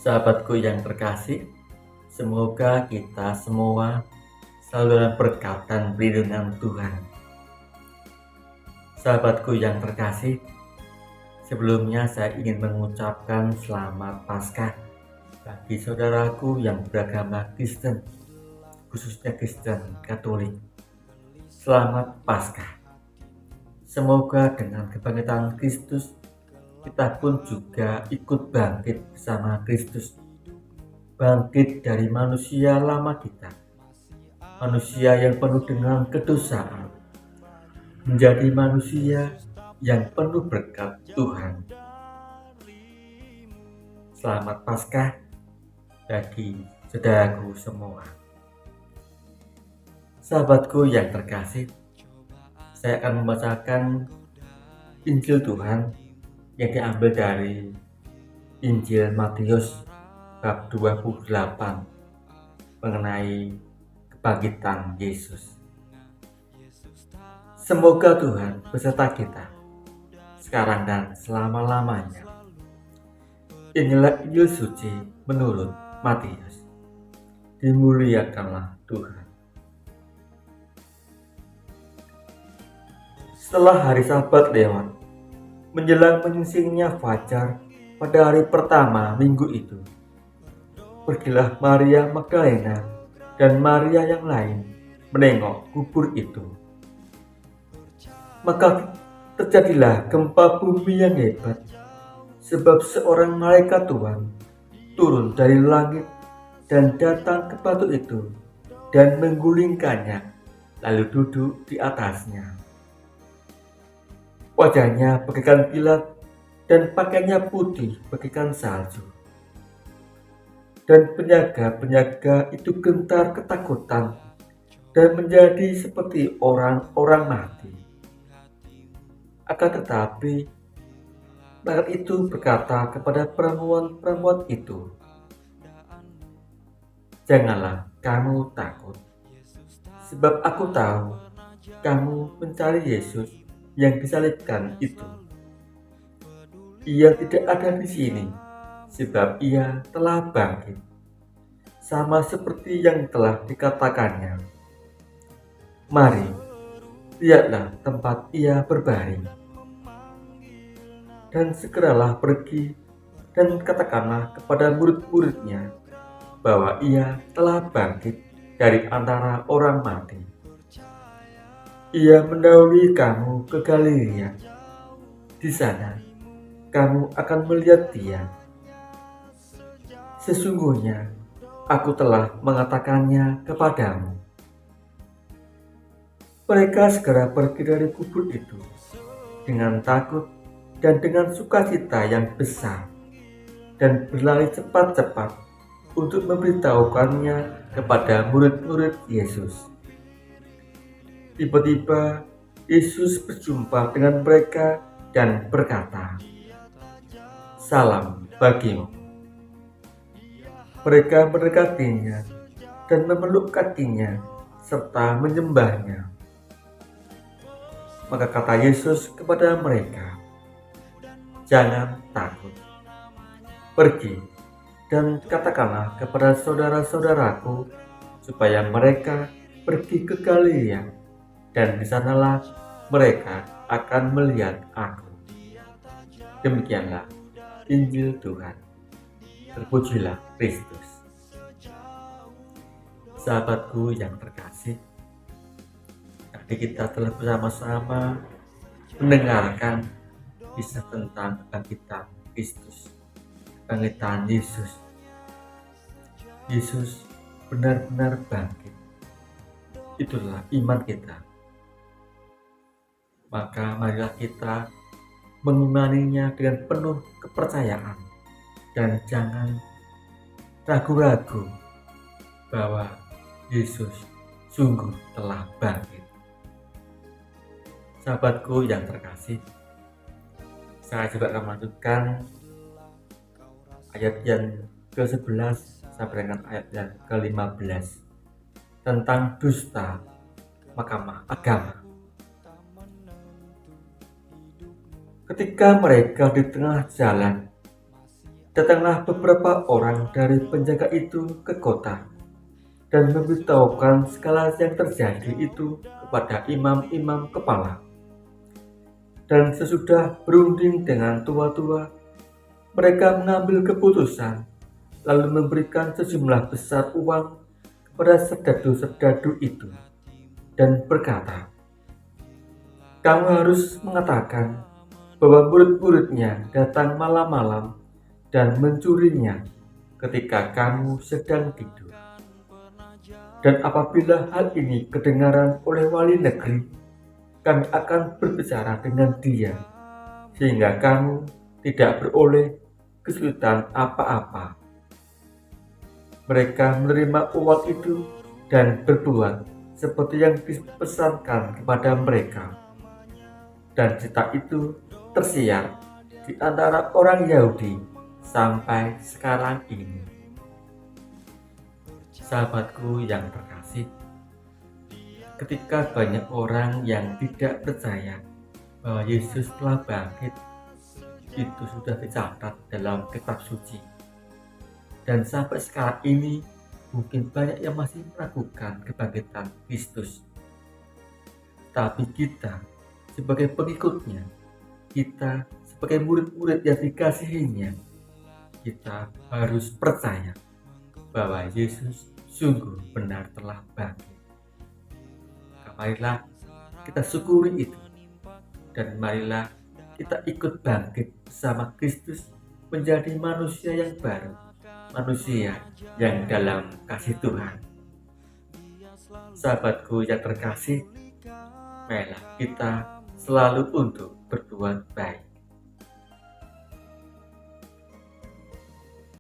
Sahabatku yang terkasih, semoga kita semua selalu dalam berkat dan perlindungan Tuhan. Sahabatku yang terkasih, sebelumnya saya ingin mengucapkan selamat Paskah bagi saudaraku yang beragama Kristen, khususnya Kristen Katolik. Selamat Paskah. Semoga dengan kebangkitan Kristus, kita pun juga ikut bangkit bersama Kristus. Bangkit dari manusia lama kita, manusia yang penuh dengan kedosaan, menjadi manusia yang penuh berkat Tuhan. Selamat Paskah bagi saudaraku semua. Sahabatku yang terkasih, saya akan membacakan Injil Tuhan yang diambil dari Injil Matius bab 28 mengenai kebangkitan Yesus. Semoga Tuhan beserta kita sekarang dan selama-lamanya. Inilah Injil suci menurut Matius. Dimuliakanlah Tuhan. Setelah hari Sabat lewat, menjelang menyingsingnya fajar pada hari pertama minggu itu, pergilah Maria Magdalena dan Maria yang lain menengok kubur itu. Maka terjadilah gempa bumi yang hebat, sebab seorang malaikat Tuhan turun dari langit dan datang ke batu itu dan menggulingkannya, lalu duduk di atasnya. Wajahnya bagaikan kilat dan pakaiannya putih bagaikan salju. Dan penjaga-penjaga itu gentar ketakutan dan menjadi seperti orang-orang mati. Akan tetapi, malaikat itu berkata kepada perempuan-perempuan itu, "Janganlah kamu takut, sebab aku tahu kamu mencari Yesus yang disalibkan itu. Ia tidak ada di sini, sebab ia telah bangkit, sama seperti yang telah dikatakannya. Mari, lihatlah tempat ia berbaring. Dan segeralah pergi dan katakanlah kepada murid-muridnya bahwa ia telah bangkit dari antara orang mati. Ia mendahului kamu ke Galilea. Di sana kamu akan melihat dia. Sesungguhnya aku telah mengatakannya kepadamu." Mereka segera pergi dari kubur itu dengan takut dan dengan sukacita yang besar, dan berlari cepat-cepat untuk memberitahukannya kepada murid-murid Yesus. Tiba-tiba Yesus berjumpa dengan mereka dan berkata, "Salam bagimu." Mereka mendekatinya dan memeluk kakinya serta menyembahnya. Maka kata Yesus kepada mereka, "Jangan takut. Pergi dan katakanlah kepada saudara-saudaraku supaya mereka pergi ke Galilea, dan di sanalah mereka akan melihat aku." Demikianlah Injil Tuhan. Terpujilah Kristus. Sahabatku yang terkasih, tadi kita telah bersama-sama mendengarkan kisah tentang kebangkitan Kristus, kebangkitan Yesus. Yesus benar-benar bangkit. Itulah iman kita. Maka marilah kita mengimaninya dengan penuh kepercayaan dan jangan ragu-ragu bahwa Yesus sungguh telah bangkit. Sahabatku yang terkasih, saya juga akan melanjutkan ayat yang ke-11 sampai dengan ayat yang ke-15 tentang dusta Mahkamah Agama. Ketika mereka di tengah jalan, Datanglah beberapa orang dari penjaga itu ke kota dan memberitahukan segala yang terjadi itu kepada imam-imam kepala. Dan sesudah berunding dengan tua-tua, mereka mengambil keputusan, lalu memberikan sejumlah besar uang kepada serdadu-serdadu itu, dan berkata, "Kamu harus mengatakan bahwa murid-muridnya datang malam-malam dan mencurinya ketika kamu sedang tidur. Dan apabila hal ini kedengaran oleh wali negeri, kami akan berbicara dengan dia, sehingga kamu tidak beroleh kesulitan apa-apa." Mereka menerima uang itu dan berbuat seperti yang dipesankan kepada mereka. Dan cerita itu tersiar di antara orang Yahudi sampai sekarang ini. Sahabatku yang terkasih, ketika banyak orang yang tidak percaya bahwa Yesus telah bangkit, itu sudah dicatat dalam kitab suci. Dan sampai sekarang ini mungkin banyak yang masih meragukan kebangkitan Kristus. Tapi kita sebagai pengikutnya, kita sebagai murid-murid yang dikasihinya, kita harus percaya bahwa Yesus sungguh benar telah bangkit. Marilah kita syukuri itu, dan marilah kita ikut bangkit bersama Kristus menjadi manusia yang baru, manusia yang dalam kasih Tuhan. Sahabatku yang terkasih, marilah kita selalu untuk berbuat baik.